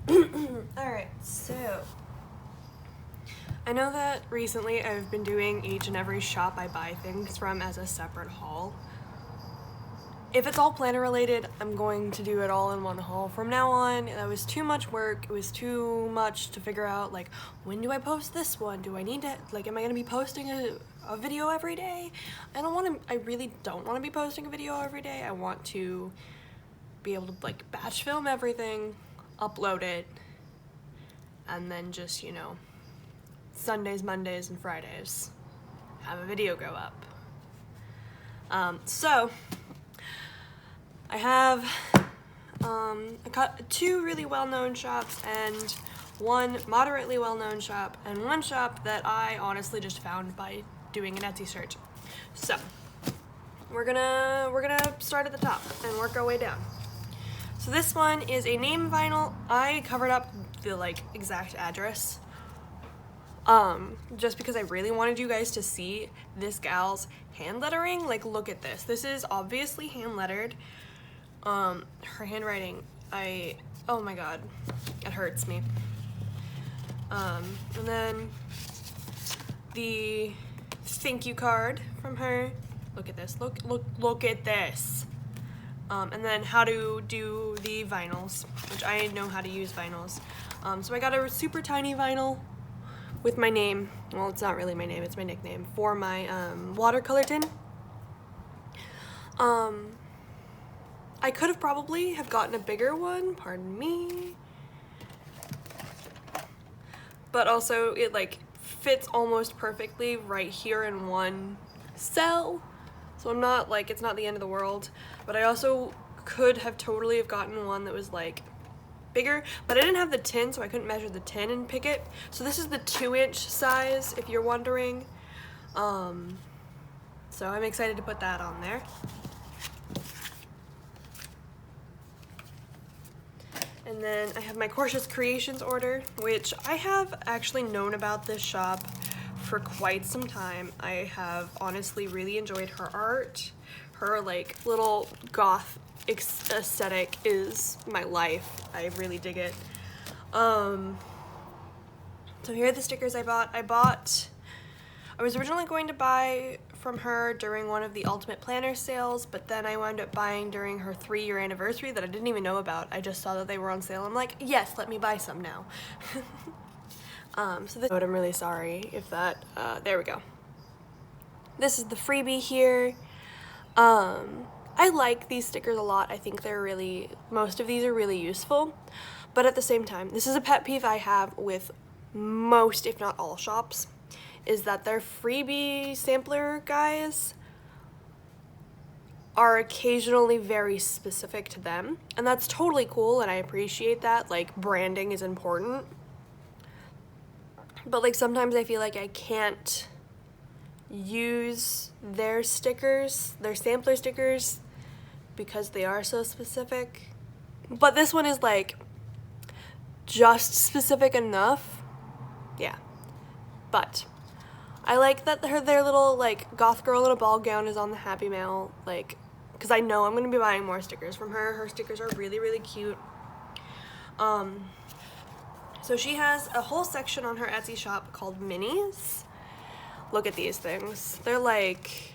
Alright, so I know that recently I've been doing each and every shop I buy things from as a separate haul. If it's all planner related, I'm going to do it all in one haul. From now on, that was too much work. It was too much to figure out, like, when do I post this one? Do I need to, like, am I going to be posting a video every day? I really don't want to be posting a video every day. I want to be able to, like, batch film everything, upload it, and then just, you know, Sundays, Mondays, and Fridays have a video go up. So I have two really well-known shops and one moderately well-known shop and one shop that I honestly just found by doing an Etsy search. So we're gonna start at the top and work our way down. So this one is a name vinyl. I covered up the like exact address just because I really wanted you guys to see this gal's hand lettering. Like, look at this. This is obviously hand lettered. Her handwriting, oh my god, it hurts me. And then the thank you card from her. Look at this. Look at this. And then how to do the vinyls, which I know how to use vinyls. So I got a super tiny vinyl with my name. Well, it's not really my name, it's my nickname, for my watercolor tin. I could have probably have gotten a bigger one, pardon me. But also it like fits almost perfectly right here in one cell. So I'm not like, it's not the end of the world. But I also could have totally have gotten one that was like bigger, but I didn't have the tin, so I couldn't measure the tin and pick it. So this is the 2-inch size, if you're wondering. So I'm excited to put that on there. And then I have my Korsehs Kreations order, which I have actually known about this shop for quite some time. I have honestly really enjoyed her art. Her like little goth aesthetic is my life. I really dig it. So here are the stickers I bought. I was originally going to buy from her during one of the Ultimate Planner sales, but then I wound up buying during her 3-year anniversary that I didn't even know about. I just saw that they were on sale. I'm like, yes, let me buy some now. So this, I'm really sorry if that, there we go. This is the freebie here. I like these stickers a lot. I think most of these are really useful, but at the same time, this is a pet peeve I have with most, if not all shops, is that their freebie sampler guys are occasionally very specific to them, and that's totally cool, and I appreciate that. Like, branding is important, but like sometimes I feel like I can't use their stickers, their sampler stickers, because they are so specific. But this one is like just specific enough. Yeah. But I like that their little like goth girl in a ball gown is on the Happy Mail, like, because I know I'm gonna be buying more stickers from her. Her stickers are really, really cute. So she has a whole section on her Etsy shop called Minis. Look at these things. They're like,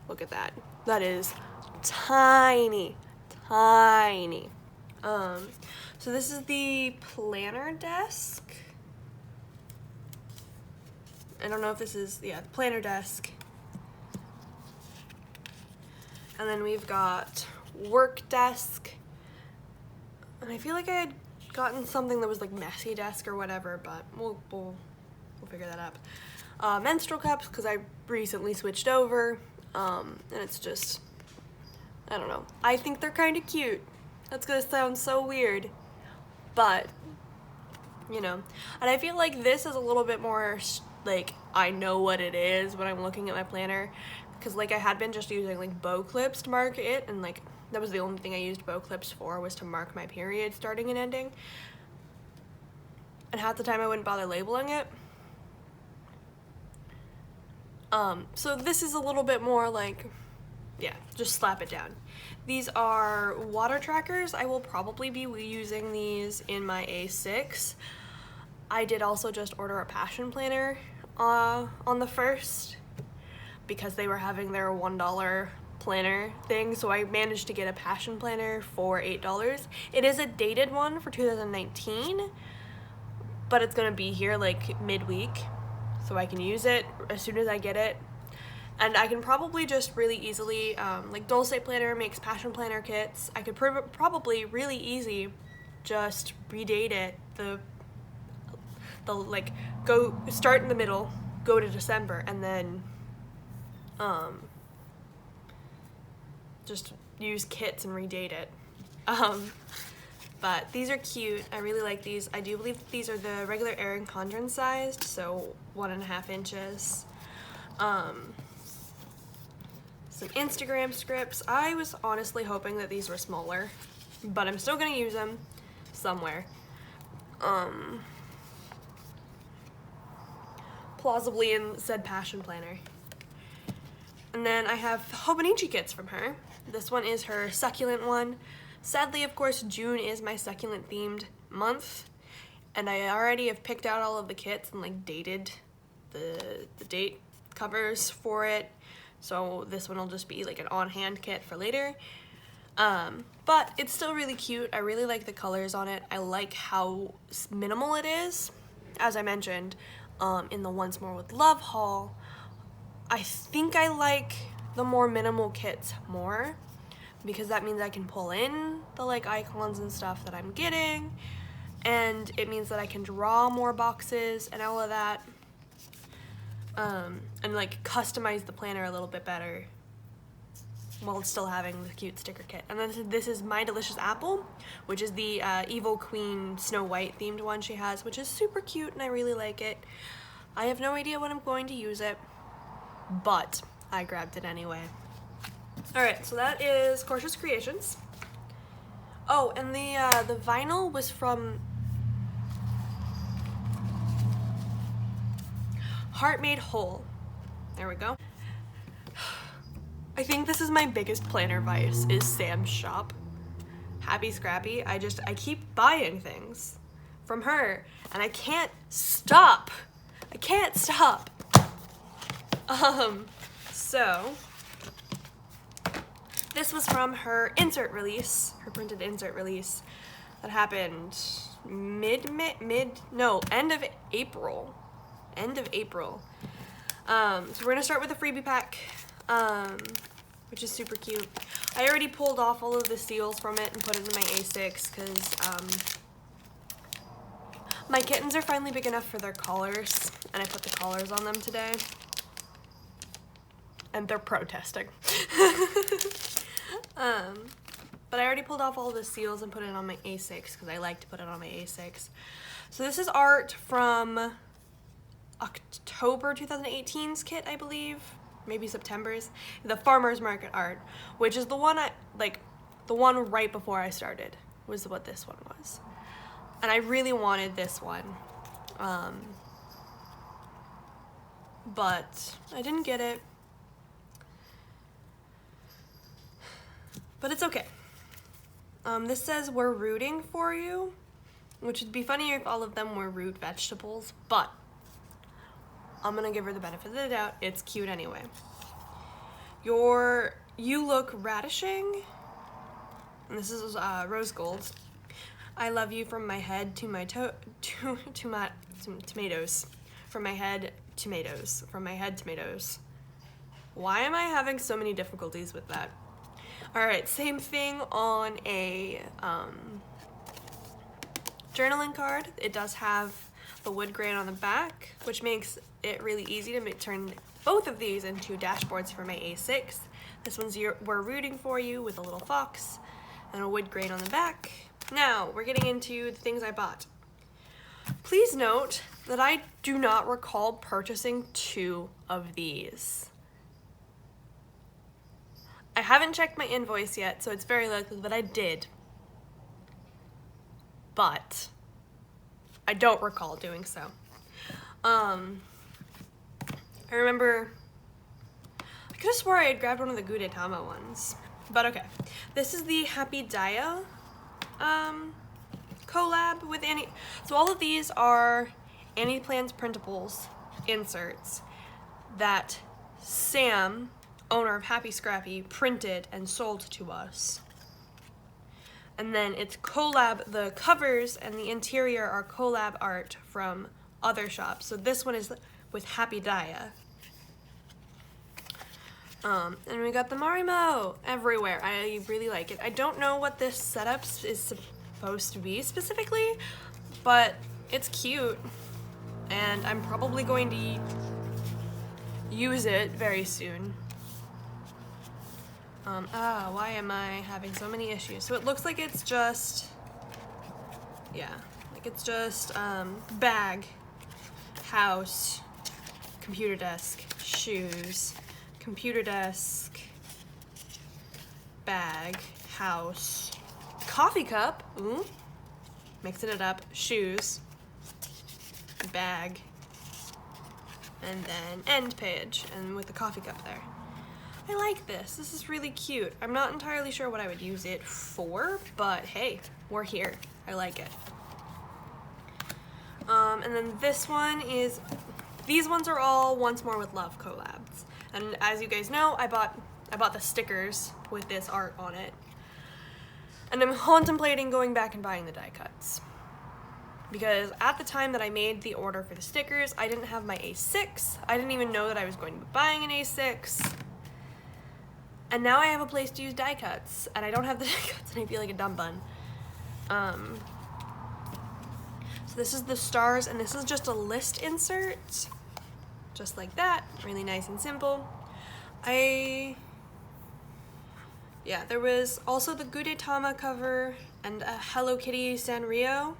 look at that. That is tiny, tiny. So this is the planner desk. I don't know if this is, yeah, the planner desk. And then we've got work desk. And I feel like I had gotten something that was like messy desk or whatever, but we'll figure that out. Menstrual cups, because I recently switched over, and it's just, I don't know. I think they're kind of cute. That's gonna sound so weird, but, you know. And I feel like this is a little bit more, like, I know what it is when I'm looking at my planner, because, like, I had been just using, like, bow clips to mark it, and, like, that was the only thing I used bow clips for, was to mark my period starting and ending. And half the time I wouldn't bother labeling it. So this is a little bit more like, yeah, just slap it down. These are water trackers. I will probably be using these in my A6. I did also just order a Passion planner on the 1st because they were having their $1 planner thing, so I managed to get a Passion planner for $8. It is a dated one for 2019, but it's gonna be here like midweek, so I can use it as soon as I get it. And I can probably just really easily, like Dulce Planner makes Passion planner kits, I could probably really easy just redate it, the like go start in the middle, go to December, and then just use kits and redate it. But these are cute. I really like these. I do believe these are the regular Erin Condren sized, so 1.5 inches. Some Instagram scripts. I was honestly hoping that these were smaller, but I'm still gonna use them somewhere. Plausibly in said Passion planner. And then I have Hobonichi kits from her. This one is her succulent one. Sadly, of course, June is my succulent themed month, and I already have picked out all of the kits and like dated the date covers for it. So this one will just be like an on-hand kit for later. But it's still really cute. I really like the colors on it. I like how minimal it is. As I mentioned in the Once More with Love haul, I think I like the more minimal kits more because that means I can pull in the like icons and stuff that I'm getting, and it means that I can draw more boxes and all of that. And like customize the planner a little bit better while still having the cute sticker kit. And then this is My Delicious Apple, which is the Evil Queen Snow White themed one she has, which is super cute and I really like it. I have no idea when I'm going to use it, but I grabbed it anyway. Alright, so that is Korsehs Kreations. Oh, and the vinyl was from Heart Made Whole. There we go. I think this is my biggest planner vice, is Sam's shop. Happie Scrappie. I keep buying things from her and I can't stop. I can't stop. So this was from her insert release, her printed insert release that happened end of April. End of April. So we're gonna start with the freebie pack, which is super cute. I already pulled off all of the seals from it and put it in my A6 because my kittens are finally big enough for their collars, and I put the collars on them today. And they're protesting. But I already pulled off all the seals and put it on my A6 because I like to put it on my A6. So this is art from October 2018's kit, I believe. Maybe September's. The Farmer's Market art, which is the one the one right before I started was what this one was. And I really wanted this one. But I didn't get it. But it's okay. This says, "We're rooting for you," which would be funnier if all of them were root vegetables, but I'm gonna give her the benefit of the doubt. It's cute anyway. You look radishing. And this is rose gold. I love you from my head to my tomatoes. From my head, tomatoes. From my head, tomatoes. Why am I having so many difficulties with that? Alright, same thing on a journaling card. It does have the wood grain on the back, which makes it really easy to turn both of these into dashboards for my A6. This one's "We're rooting for you" with a little fox and a wood grain on the back. Now, we're getting into the things I bought. Please note that I do not recall purchasing 2 of these. I haven't checked my invoice yet, so it's very likely that I did. But I don't recall doing so. I remember, I I could have swore I had grabbed one of the Gudetama ones. But okay. This is the Happie Dia collab with Annie. So all of these are Annie Plans printables inserts that Sam, owner of Happie Scrappie, printed and sold to us. And then it's collab, the covers and the interior are collab art from other shops. So this one is with Happie Dia. And we got the Marimo everywhere. I really like it. I don't know what this setup is supposed to be specifically, but it's cute. And I'm probably going to use it very soon. Why am I having so many issues? So it looks like it's just, yeah, like it's just bag, house, computer desk, shoes, computer desk, bag, house, coffee cup, ooh, mixing it up, shoes, bag, and then end page, and with the coffee cup there. I like this. This is really cute. I'm not entirely sure what I would use it for, but hey, we're here. I like it. And then this one is, these ones are all Once More with Love collabs. And as you guys know, I bought the stickers with this art on it. And I'm contemplating going back and buying the die cuts. Because at the time that I made the order for the stickers, I didn't have my A6. I didn't even know that I was going to be buying an A6. And now I have a place to use die cuts, and I don't have the die cuts, and I feel like a dumb bun. So this is the stars, and this is just a list insert. Just like that, really nice and simple. Yeah, there was also the Gudetama cover and a Hello Kitty Sanrio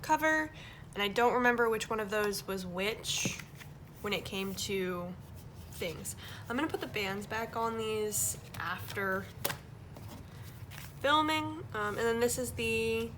cover, and I don't remember which one of those was which when it came to things. I'm gonna put the bands back on these after filming, and then this is the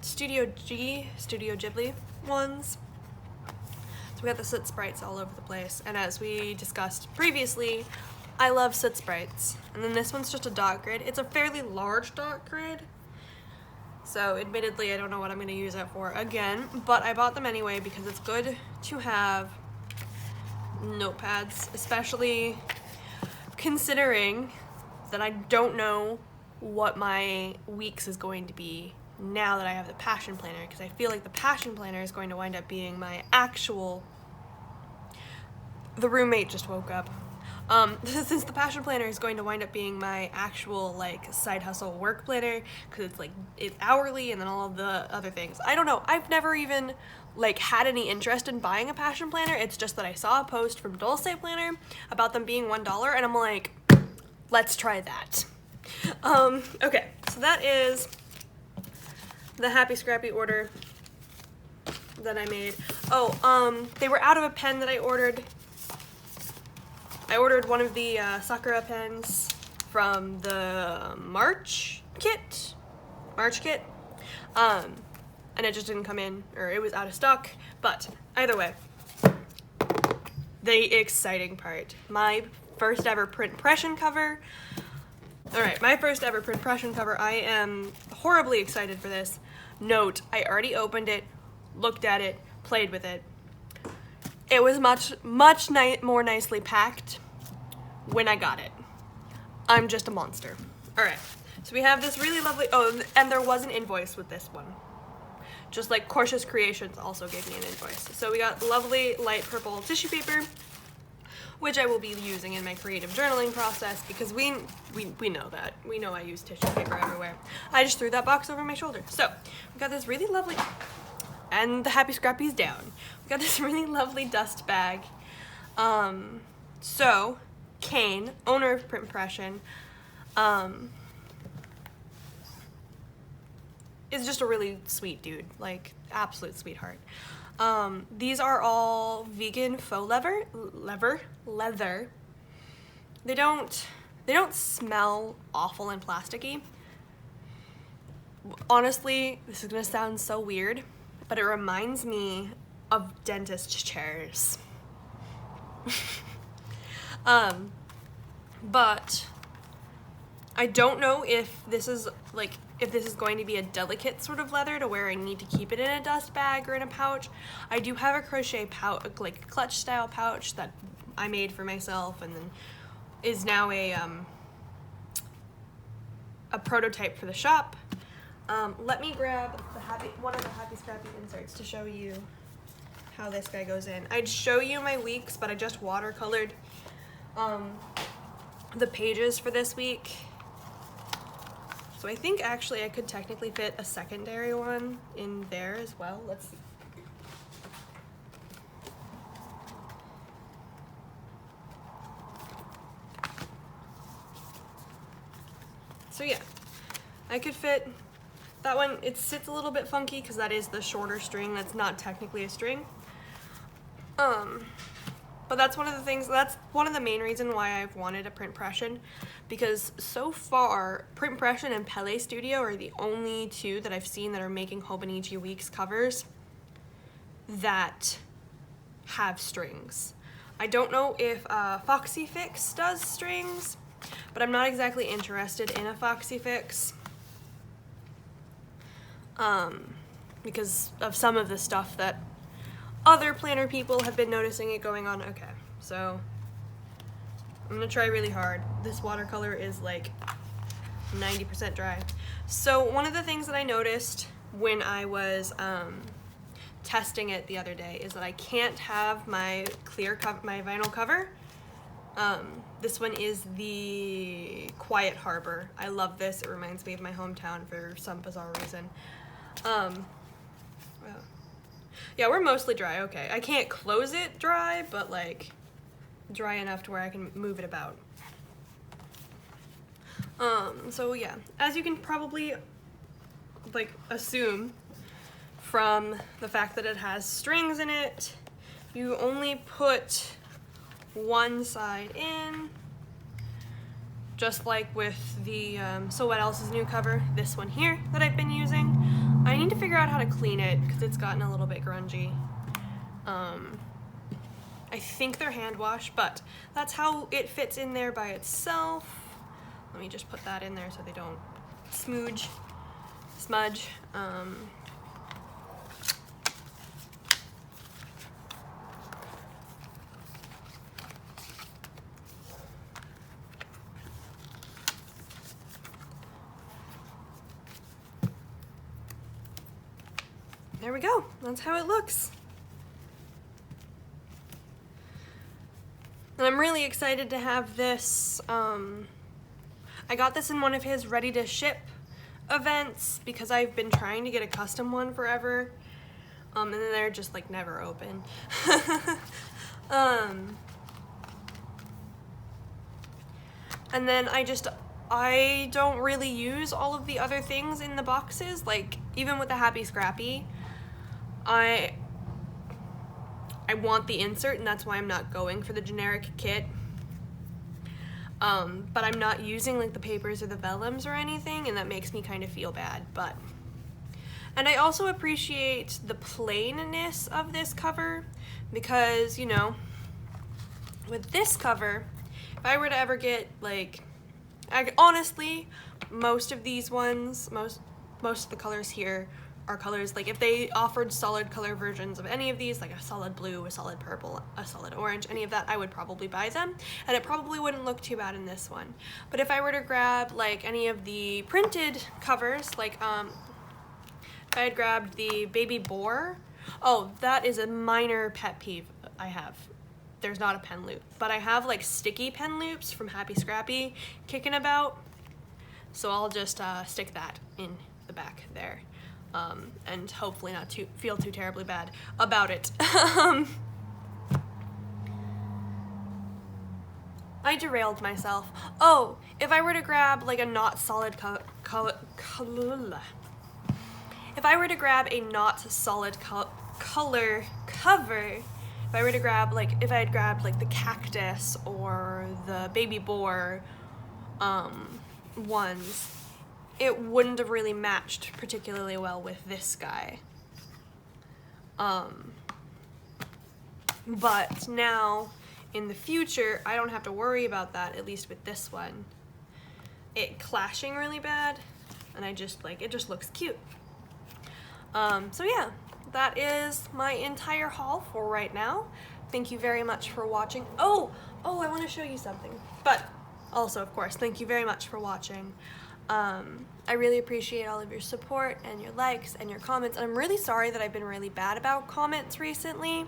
Studio Ghibli ones. So we got the soot sprites all over the place, and as we discussed previously, I love soot sprites. And then this one's just a dot grid. It's a fairly large dot grid, so admittedly I don't know what I'm gonna use it for again, but I bought them anyway because it's good to have notepads, especially considering that I don't know what my weeks is going to be now that I have the Passion Planner, because I feel like the Passion Planner is going to wind up being my actual, the roommate just woke up, since the Passion Planner is going to wind up being my actual like side hustle work planner, because it's like, it's hourly and then all of the other things. I don't know, I've never even like had any interest in buying a Passion Planner. It's just that I saw a post from Dulce Planner about them being $1, and I'm like, let's try that. Okay, so that is the Happie Scrappie order that I made. Oh, they were out of a pen that I ordered. I ordered one of the Sakura pens from the March kit, and it just didn't come in, or it was out of stock. But either way, the exciting part, my first ever print Pression cover. All right, my first ever print Pression cover. I am horribly excited for this. Note, I already opened it, looked at it, played with it. It was much more nicely packed when I got it. I'm just a monster. All right, so we have this really lovely, oh, and there was an invoice with this one. Just like Korsehs Kreations also gave me an invoice. So we got lovely light purple tissue paper, which I will be using in my creative journaling process, because we know that. We know I use tissue paper everywhere. I just threw that box over my shoulder. So we got this really lovely, and the Happie Scrappie's down. We got this really lovely dust bag. So Kane, owner of Print Pression, is just a really sweet dude, like absolute sweetheart. These are all vegan faux leather. They don't smell awful and plasticky. Honestly, this is gonna sound so weird, but it reminds me of dentist chairs. But I don't know if this is like, if this is going to be a delicate sort of leather to where I need to keep it in a dust bag or in a pouch. I do have a crochet pouch, like clutch style pouch that I made for myself and then is now a prototype for the shop. Let me grab one of the Happie Scrappie inserts to show you how this guy goes in. I'd show you my weeks, but I just watercolored the pages for this week. So I think actually I could technically fit a secondary one in there as well. Let's see. So yeah, I could fit that one. It sits a little bit funky because that is the shorter string. That's not technically a string. But that's one of the things, that's one of the main reasons why I've wanted a print pression, because so far Print Pression and Pele Studio are the only two that I've seen that are making Hobonichi Weeks covers that have strings. I don't know if Foxy Fix does strings, but I'm not exactly interested in a Foxy Fix because of some of the stuff that other planner people have been noticing it going on. Okay, so I'm gonna try really hard. This watercolor is like 90% dry. So one of the things that I noticed when I was testing it the other day is that I can't have my clear cover, my vinyl cover. This one is the Quiet Harbor. I love this. It reminds me of my hometown for some bizarre reason. Yeah, we're mostly dry. Okay, I can't close it dry, but like dry enough to where I can move it about. So yeah, as you can probably like assume from the fact that it has strings in it, you only put one side in, just like with the So What Else's new cover, this one here that I've been using. I need to figure out how to clean it because it's gotten a little bit grungy. I think they're hand wash, but that's how it fits in there by itself. Let me just put that in there so they don't smudge. There we go. That's how it looks. And I'm really excited to have this. I got this in one of his ready to ship events because I've been trying to get a custom one forever. And then they're just like never open. And then I don't really use all of the other things in the boxes. Like even with the Happie Scrappie, I want the insert, and that's why I'm not going for the generic kit. But I'm not using like the papers or the vellums or anything, and that makes me kind of feel bad. And I also appreciate the plainness of this cover because, you know, with this cover, if I were to ever get like, honestly, most of these ones, most of the colors here are colors, like if they offered solid color versions of any of these, like a solid blue, a solid purple, a solid orange, any of that, I would probably buy them, and it probably wouldn't look too bad in this one. But if I were to grab like any of the printed covers, like if I had grabbed the Baby Boar, oh, that is a minor pet peeve I have. There's not a pen loop, but I have like sticky pen loops from Happie Scrappie kicking about, so I'll just stick that in the back there. And hopefully not feel too terribly bad about it. I derailed myself. Oh, if I were to grab like a not solid if I were to grab a not solid color cover, if I were to grab like, if I had grabbed like the cactus or the Baby Boar ones, it wouldn't have really matched particularly well with this guy. But now in the future, I don't have to worry about that, at least with this one. It clashing really bad, and I just like, it just looks cute. So yeah, that is my entire haul for right now. Thank you very much for watching. Oh, I want to show you something. But also, of course, thank you very much for watching. I really appreciate all of your support and your likes and your comments. And I'm really sorry that I've been really bad about comments recently.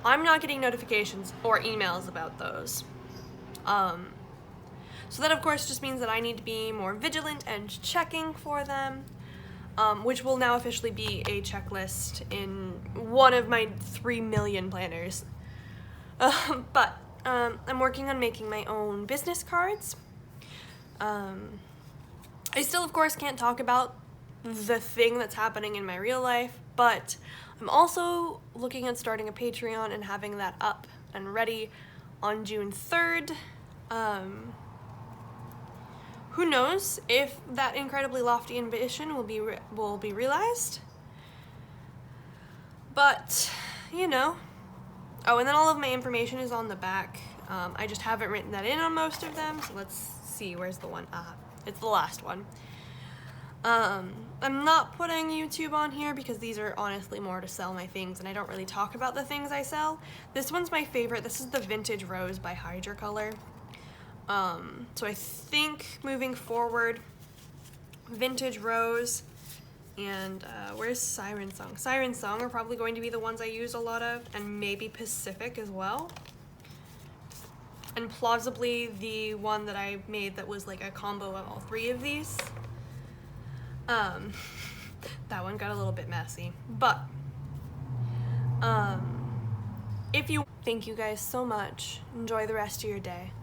I'm not getting notifications or emails about those. So that of course just means that I need to be more vigilant and checking for them, which will now officially be a checklist in one of my 3 million planners. But I'm working on making my own business cards. I still of course can't talk about the thing that's happening in my real life, but I'm also looking at starting a Patreon and having that up and ready on June 3rd. Who knows if that incredibly lofty ambition will be realized? But, you know. Oh, and then all of my information is on the back. I just haven't written that in on most of them, so let's see, where's the one? It's the last one. I'm not putting YouTube on here because these are honestly more to sell my things, and I don't really talk about the things I sell. This one's my favorite. This is the Vintage Rose by Hydrocolor. So I think moving forward, Vintage Rose and where's Siren Song? Siren Song are probably going to be the ones I use a lot of, and maybe Pacific as well. And plausibly the one that I made that was like a combo of all 3 of these. That one got a little bit messy, but thank you guys so much. Enjoy the rest of your day.